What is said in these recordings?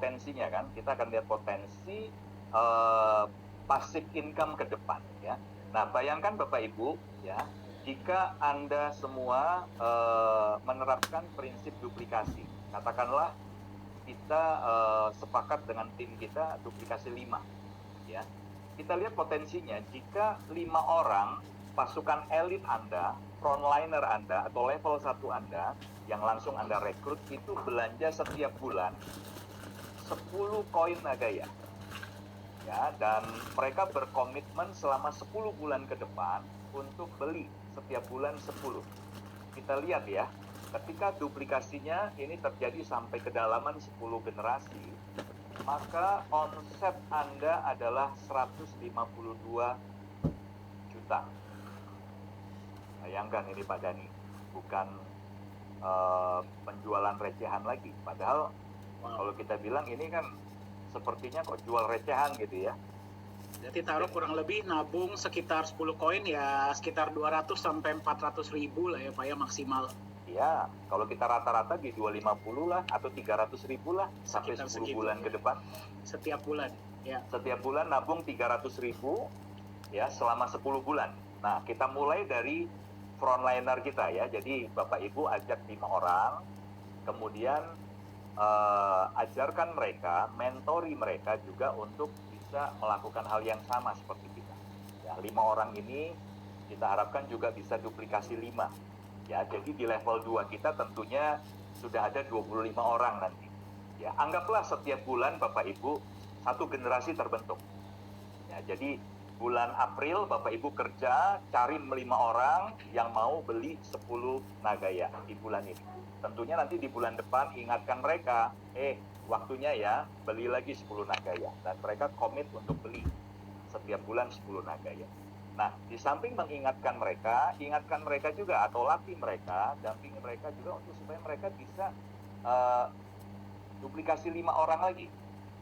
potensinya kan, kita akan lihat potensi passive income ke depan ya. Nah, bayangkan Bapak Ibu ya, jika Anda semua menerapkan prinsip duplikasi, katakanlah kita sepakat dengan tim kita duplikasi 5 ya. Kita lihat potensinya, jika 5 orang pasukan elit Anda, frontliner Anda atau level 1 Anda yang langsung Anda rekrut itu belanja setiap bulan 10 koin Nagaya ya, dan mereka berkomitmen selama 10 bulan ke depan untuk beli setiap bulan 10. Kita lihat ya, ketika duplikasinya ini terjadi sampai kedalaman 10 generasi, maka omset Anda adalah 152 juta. Bayangkan ini Pak Dani, bukan penjualan recehan lagi. Padahal kalau kita bilang ini kan sepertinya kok jual recehan gitu ya. Jadi taruh kurang lebih nabung sekitar 10 koin ya sekitar 200 sampai 400 ribu lah ya Pak ya maksimal. Ya, kalau kita rata-rata di 250 lah atau 300 ribu lah sampai 10 bulan ke depan. Setiap bulan, ya. Setiap bulan nabung 300 ribu ya selama 10 bulan. Nah, kita mulai dari frontliner kita ya. Jadi Bapak Ibu ajak 5 orang, kemudian ajarkan mereka, mentori mereka juga untuk bisa melakukan hal yang sama seperti kita. Ya, 5 orang ini kita harapkan juga bisa duplikasi 5. Ya, jadi di level 2 kita tentunya sudah ada 25 orang nanti. Ya, anggaplah setiap bulan Bapak Ibu satu generasi terbentuk. Ya, jadi bulan April Bapak Ibu kerja cari 5 orang yang mau beli 10 Nagaya di bulan ini. Tentunya nanti di bulan depan ingatkan mereka, waktunya ya beli lagi 10 Nagaya, dan mereka komit untuk beli setiap bulan 10 Nagaya. Nah, di samping mengingatkan mereka, ingatkan mereka juga atau latih mereka, dampingi mereka juga untuk supaya mereka bisa duplikasi 5 orang lagi.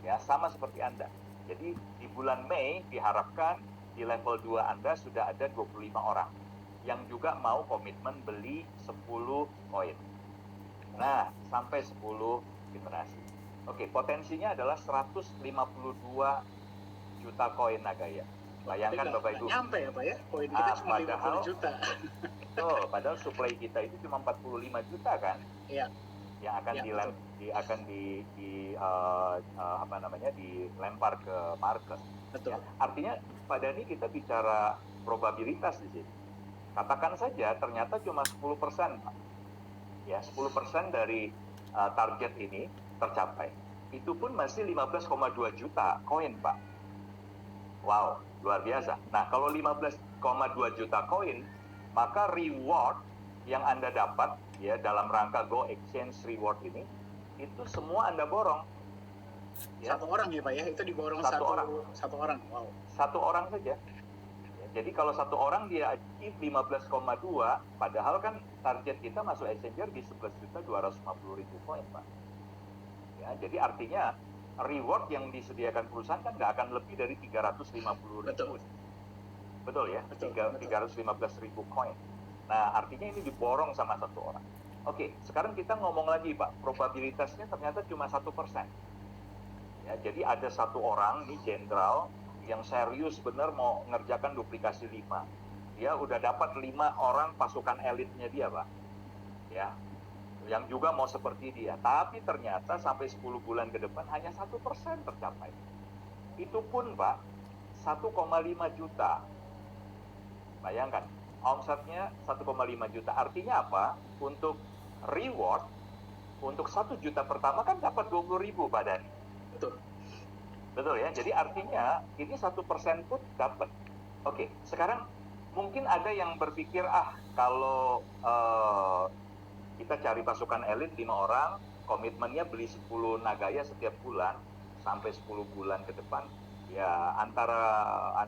Ya, sama seperti Anda. Jadi di bulan Mei diharapkan di level 2 Anda sudah ada 25 orang yang juga mau komitmen beli 10 koin. Nah, sampai 10 generasi. Oke, potensinya adalah 152 juta koin Nagaya. Bayangkan Bapak Ibu. Nyampe ya Pak ya, koin kita cuma 50 juta. Padahal supply kita itu cuma 45 juta kan? Iya. Yang akan dilempar ke market. Betul. Ya, artinya Pak Dani kita bicara probabilitas di sini. Katakan saja ternyata cuma 10%, Pak. Ya, 10% dari target ini tercapai. Itu pun masih 15,2 juta koin, Pak. Wow, luar biasa. Nah, kalau 15,2 juta koin, maka reward yang Anda dapat ya dalam rangka Go Exchange Reward ini, itu semua Anda borong. Ya. Satu orang ya Pak ya, itu diborong satu orang. Wow. Satu orang saja. Ya, jadi kalau satu orang dia achieve 15,2, padahal kan target kita masuk exchanger di 11.250.000 koin, Pak. Ya, jadi artinya reward yang disediakan perusahaan kan nggak akan lebih dari 350.000. Betul ya? 315.000 koin. Nah, artinya ini diborong sama satu orang. Oke, sekarang kita ngomong lagi Pak, probabilitasnya ternyata cuma 1%. Ya, jadi ada satu orang, nih jenderal, yang serius bener mau ngerjakan duplikasi 5. Dia udah dapat 5 orang pasukan elitnya dia Pak. Ya, yang juga mau seperti dia. Tapi ternyata sampai 10 bulan ke depan hanya 1% tercapai. Itu pun Pak, 1,5 juta. Bayangkan, omsetnya 1,5 juta. Artinya apa? Untuk reward, untuk 1 juta pertama kan dapat 20.000 Pak Dani. Betul ya, jadi artinya ini 1% pun dapat. Oke, sekarang mungkin ada yang berpikir, kalau kita cari pasukan elit 5 orang, komitmennya beli 10 Nagaya setiap bulan, sampai 10 bulan ke depan, ya antara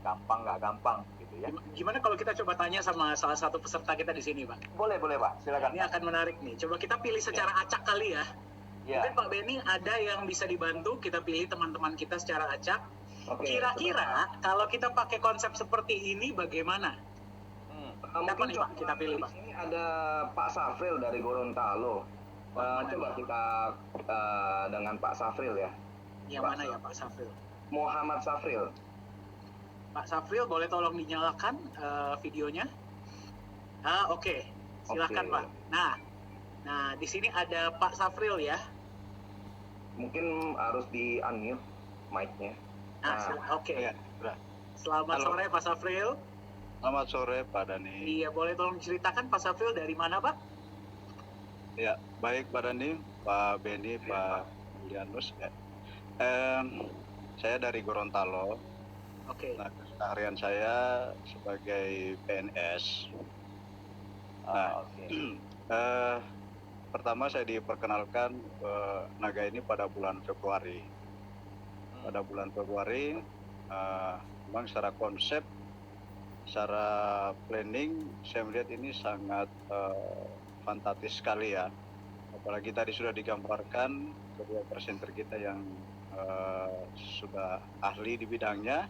gampang nggak gampang gitu ya. Gimana kalau kita coba tanya sama salah satu peserta kita di sini, Pak? Boleh Pak, silakan. Ini akan menarik nih. Coba kita pilih secara acak kali ya. Mungkin Pak Benny ada yang bisa dibantu, kita pilih teman-teman kita secara acak. Kira-kira kalau kita pakai konsep seperti ini bagaimana? Mungkin Pak kita pilih Pak. Di sini ada Pak Safril dari Gorontalo. Coba kita dengan Pak Safril ya. Yang mana ya Pak Safril? Muhammad Safril. Pak Safril, boleh tolong dinyalakan videonya? Oke. Silakan Pak. Nah di sini ada Pak Safril ya. Mungkin harus di unmute mic-nya. Oke. Ya, Selamat sore Pak Safril. Selamat sore Pak Dani. Iya, boleh tolong diceritakan Pak Safril dari mana Pak? Ya, baik Pak Dani, Pak Beni, Pak Julianus. Ya. Saya dari Gorontalo. Oke. Nah, keseharian saya sebagai PNS. Pertama saya diperkenalkan Naga ini pada bulan Februari. Pada bulan Februari, memang secara konsep, secara planning, saya melihat ini sangat fantastis sekali ya. Apalagi tadi sudah digambarkan kedua presenter kita yang sudah ahli di bidangnya,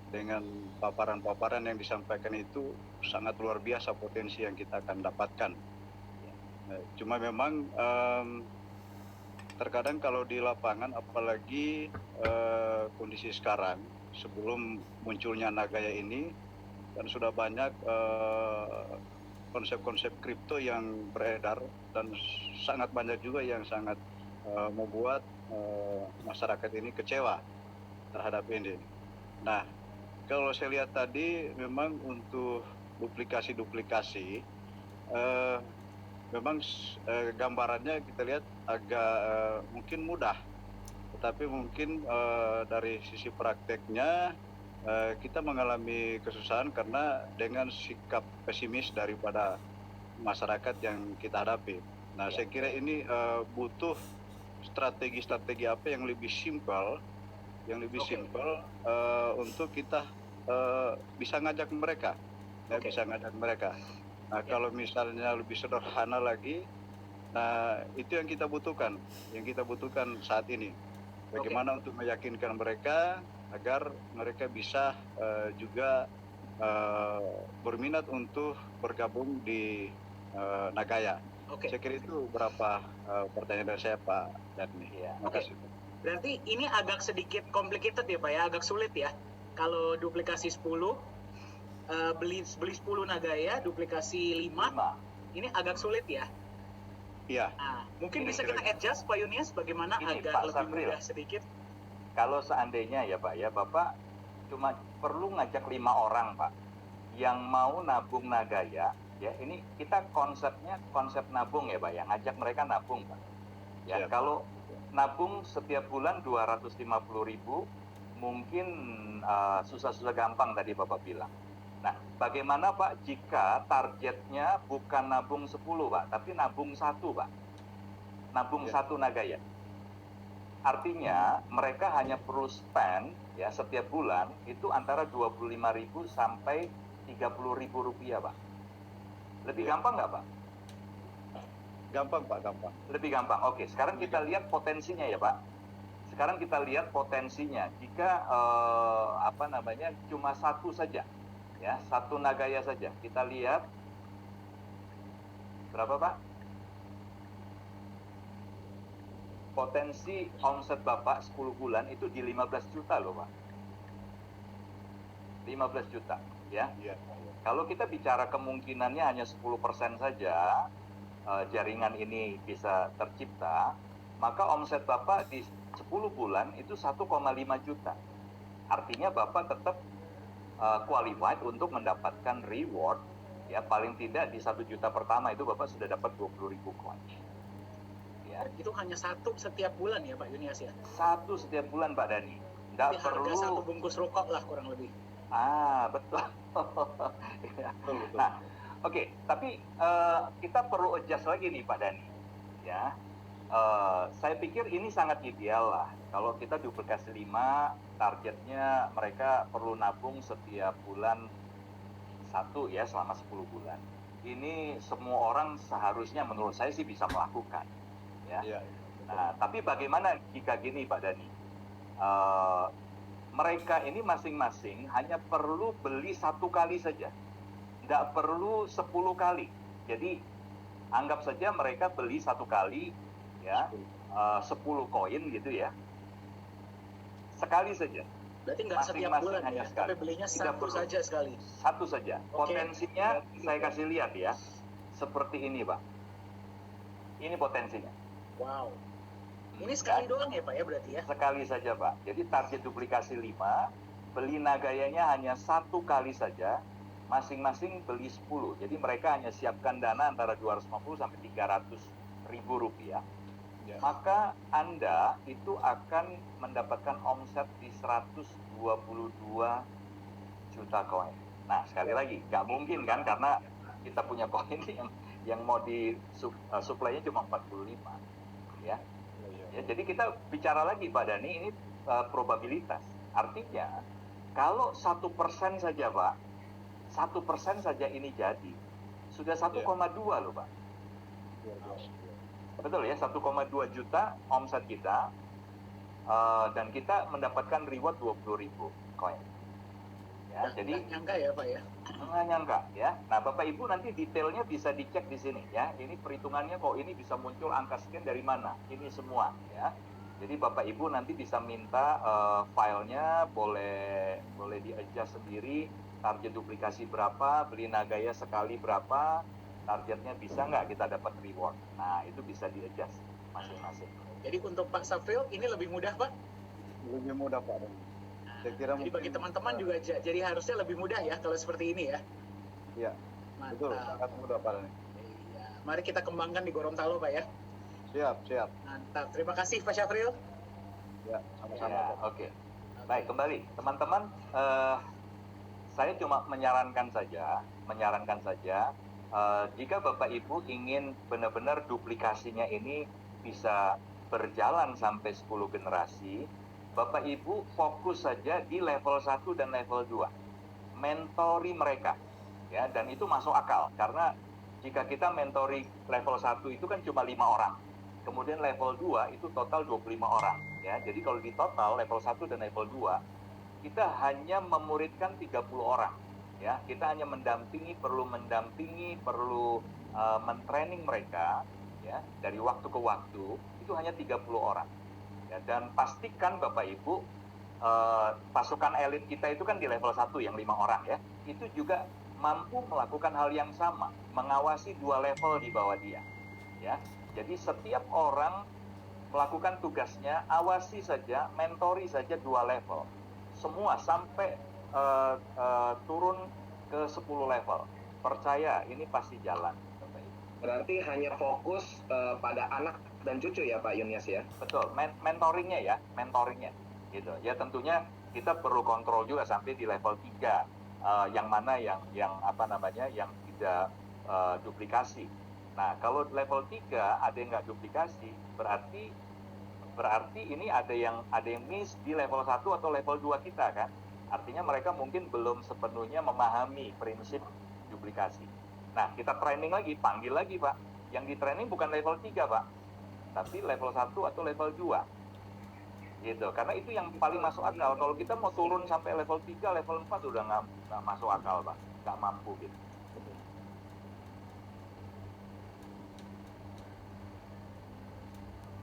dengan paparan-paparan yang disampaikan itu sangat luar biasa potensi yang kita akan dapatkan. Cuma memang terkadang kalau di lapangan, apalagi kondisi sekarang sebelum munculnya Nagaya ini, dan sudah banyak konsep-konsep kripto yang beredar, dan sangat banyak juga yang sangat membuat masyarakat ini kecewa terhadap ini. Nah, kalau saya lihat tadi memang untuk duplikasi memang gambarannya kita lihat agak mungkin mudah, tetapi mungkin dari sisi prakteknya kita mengalami kesusahan karena dengan sikap pesimis daripada masyarakat yang kita hadapi. Nah, saya kira ini butuh strategi-strategi apa yang lebih simpel, untuk kita bisa ngajak mereka, bisa ngajak mereka. Nah, kalau misalnya lebih sederhana lagi, nah itu yang kita butuhkan saat ini. Bagaimana untuk meyakinkan mereka agar mereka bisa juga berminat untuk bergabung di Nagaya. Saya kira itu beberapa pertanyaan dari saya Pak Dani. Terima kasih. Berarti ini agak sedikit complicated ya Pak ya, agak sulit ya. Kalau duplikasi 10, beli 10 Nagaya, duplikasi 5, ini agak sulit ya. Iya. Nah, mungkin bisa kita adjust Pak Yunias bagaimana ini, agak Pak lebih Safril, mudah sedikit. Kalau seandainya ya Pak ya, Bapak cuma perlu ngajak 5 orang Pak yang mau nabung Nagaya, ya ini kita konsepnya konsep nabung ya Pak ya, ngajak mereka nabung Pak. Ya, kalau nabung setiap bulan 250.000 mungkin susah-susah gampang tadi Bapak bilang. Nah, bagaimana Pak jika targetnya bukan nabung 10 Pak, tapi nabung 1 Pak? Nabung 1 Nagaya. Artinya mereka hanya perlu spend ya setiap bulan itu antara 25.000 sampai 30.000 rupiah Pak. Lebih gampang nggak Pak? Gampang Pak, gampang. Lebih gampang. Oke, sekarang kita lihat potensinya ya Pak. Sekarang kita lihat potensinya. Jika cuma 1 saja, ya 1 Nagaya saja. Kita lihat berapa Pak? Potensi omset Bapak 10 bulan itu di 15 juta loh Pak. 15 juta, ya. Kalau kita bicara kemungkinannya hanya 10% saja jaringan ini bisa tercipta, maka omset Bapak di 10 bulan itu 1,5 juta. Artinya Bapak tetap qualified untuk mendapatkan reward, ya paling tidak di 1 juta pertama itu Bapak sudah dapat 20.000 coin. Ya. Itu hanya 1 setiap bulan ya Pak Yunias ya? 1 setiap bulan Pak Dani. Nggak perlu harga 1 bungkus rokok lah kurang lebih. Betul. Nah, oke, tapi kita perlu adjust lagi nih Pak Dani. Ya, saya pikir ini sangat ideal lah. Kalau kita duplikasi 5, targetnya mereka perlu nabung setiap bulan 1 ya selama 10 bulan. Ini semua orang seharusnya menurut saya sih bisa melakukan. Ya. Nah, tapi bagaimana jika gini Pak Dani? Mereka ini masing-masing hanya perlu beli 1 kali saja, nggak perlu 10 kali. Jadi Anggap saja mereka beli satu kali ya 10 koin gitu ya. Sekali saja. Berarti nggak setiap bulan hanya ya, sekali. tapi belinya Tidak satu perlu. saja sekali. Satu saja. Oke. Potensinya saya kasih lihat ya. Seperti ini, Pak. Ini potensinya. Wow. Ini sekali doang ya Pak ya berarti ya? Sekali saja, Pak. Jadi target duplikasi 5, beli Nagayanya hanya satu kali saja, masing-masing beli 10. Jadi mereka hanya siapkan dana antara 250 sampai 300 ribu rupiah. Ya. Maka Anda itu akan mendapatkan omset di 122 juta koin. Nah, sekali lagi, nggak mungkin kan, karena kita punya koin yang mau di supply-nya cuma 45. Ya. Ya, jadi kita bicara lagi Pak Dhani, ini probabilitas. Artinya, kalau 1% saja Pak, 1% saja ini jadi, sudah 1,2 loh Pak. Betul ya, 1,2 juta omset kita, dan kita mendapatkan reward 20.000 koin. Ya, jadi nggak nyangka ya Pak ya? nggak nyangka ya. Nah Bapak Ibu nanti detailnya bisa dicek di sini ya. Ini perhitungannya kok ini bisa muncul angka sekian dari mana? Ini semua ya. Jadi Bapak Ibu nanti bisa minta filenya, boleh di-adjust sendiri. Target duplikasi berapa? Beli Nagaya sekali berapa? Targetnya bisa nggak kita dapat reward? Nah itu bisa di-adjust masing-masing. Jadi untuk Pak Safril ini lebih mudah Pak? Lebih mudah Pak. Saya kira Jadi bagi teman-teman juga jadi harusnya lebih mudah ya kalau seperti ini ya. Iya. Betul, Mantap. sangat mudah Pak. Iya. Mari kita kembangkan di Gorontalo Pak ya. Siap. Mantap. Terima kasih Pak Syafril. Ya, sama-sama. Ya, oke. Baik, kembali teman-teman. Saya cuma menyarankan saja, jika Bapak Ibu ingin benar-benar duplikasinya ini bisa berjalan sampai 10 generasi, Bapak Ibu fokus saja di level 1 dan level 2. Mentori mereka. Ya, dan itu masuk akal karena jika kita mentori level 1 itu kan cuma 5 orang. Kemudian level 2 itu total 25 orang, ya. Jadi kalau di total level 1 dan level 2 kita hanya memuridkan 30 orang, ya. Kita hanya perlu mendampingi, perlu mentraining mereka, ya, dari waktu ke waktu itu hanya 30 orang. Ya, dan pastikan Bapak Ibu pasukan elit kita itu kan di level 1 yang 5 orang ya. Itu juga mampu melakukan hal yang sama, mengawasi 2 level di bawah dia. Ya. Jadi setiap orang melakukan tugasnya, awasi saja, mentori saja 2 level. Semua sampai turun ke 10 level. Percaya, ini pasti jalan. Berarti hanya fokus pada anak dan cucu ya Pak Yunias ya? Betul, mentoringnya gitu. Ya tentunya kita perlu kontrol juga sampai di level 3, yang mana yang tidak duplikasi. Nah, kalau level 3 ada yang nggak duplikasi, berarti ini ada yang miss di level 1 atau level 2 kita kan. Artinya mereka mungkin belum sepenuhnya memahami prinsip duplikasi. Nah, kita training lagi, panggil lagi Pak. Yang di training bukan level 3 Pak, tapi level 1 atau level 2. Gitu. Karena itu yang paling masuk akal. Kalau kita mau turun sampai level 3, level 4 udah nggak masuk akal Pak. Nggak mampu gitu.